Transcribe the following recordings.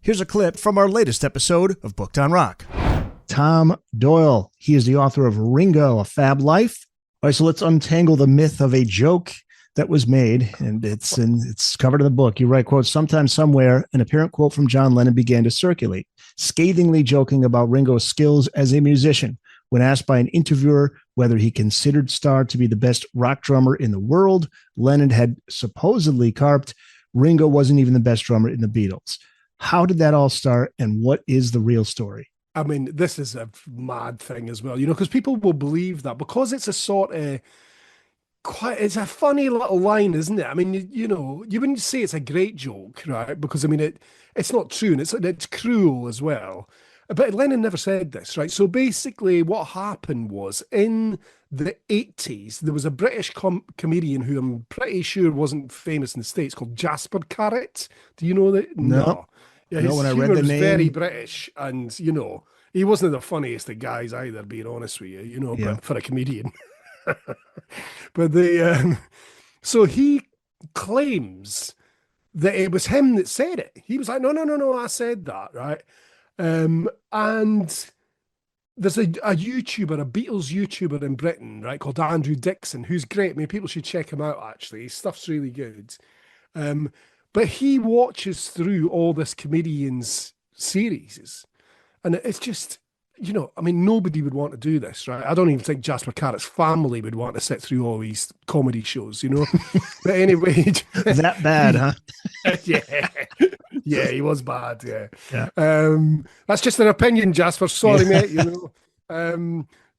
Here's a clip from our latest episode of Booked on Rock. Tom Doyle. He is the author of Ringo, A Fab Life. All right, so let's untangle the myth of a joke that was made, and it's covered in the book. You write, quote, sometime somewhere, an apparent quote from John Lennon began to circulate, scathingly joking about Ringo's skills as a musician. When asked by an interviewer whether he considered Starr to be the best rock drummer in the world, Lennon had supposedly carped, Ringo wasn't even the best drummer in the Beatles. How did that all start, and what is the real story? I mean, this is a mad thing as well, because people will believe that because it's a sort of it's a funny little line, isn't it? I mean, you wouldn't say it's a great joke, right? Because I mean, it's not true, and it's cruel as well. But Lennon never said this, right? So basically, what happened was in the 80s, there was a British comedian who I'm pretty sure wasn't famous in the States called Jasper Carrot. Do you know that? No. Yeah, no, when I read the name, very British, and he wasn't the funniest of guys either, being honest with you, Yeah. but for a comedian. But so he claims that it was him that said it. He was like, no, I said that, right? And there's a YouTuber, a Beatles YouTuber in Britain, right, called Andrew Dixon, who's great. I mean, people should check him out, actually. His stuff's really good. But he watches through all this comedian's series, and it's just, I mean, nobody would want to do this, right? I don't even think Jasper Carrot's family would want to sit through all these comedy shows, But anyway. that bad, huh? Yeah, he was bad, yeah. That's just an opinion, Jasper. Sorry, mate,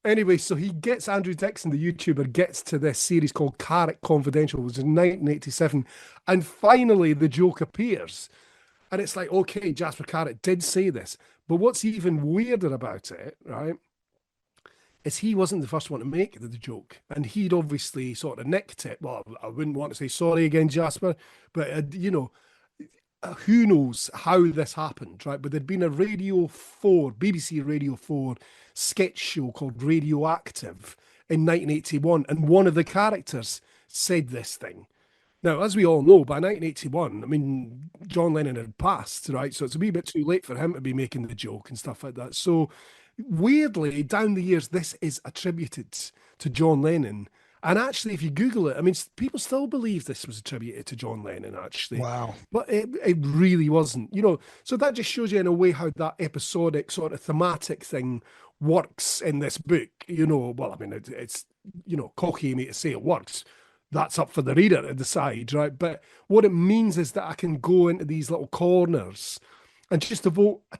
Anyway, so Andrew Dixon, the YouTuber, gets to this series called Carrot Confidential, which was in 1987, and finally the joke appears. And it's like, okay, Jasper Carrot did say this. But what's even weirder about it, right, is he wasn't the first one to make the joke. And he'd obviously sort of nicked it. Well, I wouldn't want to say sorry again, Jasper, but, who knows how this happened, right? But there'd been a BBC Radio 4 sketch show called Radioactive in 1981, and one of the characters said this thing. Now, as we all know, by 1981, I mean, John Lennon had passed, right? So it's a wee bit too late for him to be making the joke and stuff like that. So weirdly, down the years, this is attributed to John Lennon. And actually, if you Google it, I mean, people still believe this was attributed to John Lennon, actually. Wow. But it really wasn't, So that just shows you in a way how that episodic sort of thematic thing works in this book. Well, I mean, it's cocky of me to say it works. That's up for the reader to decide, right? But what it means is that I can go into these little corners and just devote a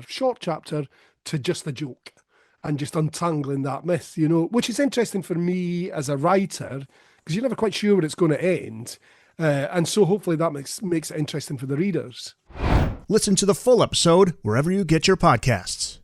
short chapter, to just the joke and just untangling that myth, which is interesting for me as a writer, because you're never quite sure where it's going to end. And so hopefully that makes it interesting for the readers. Listen to the full episode wherever you get your podcasts.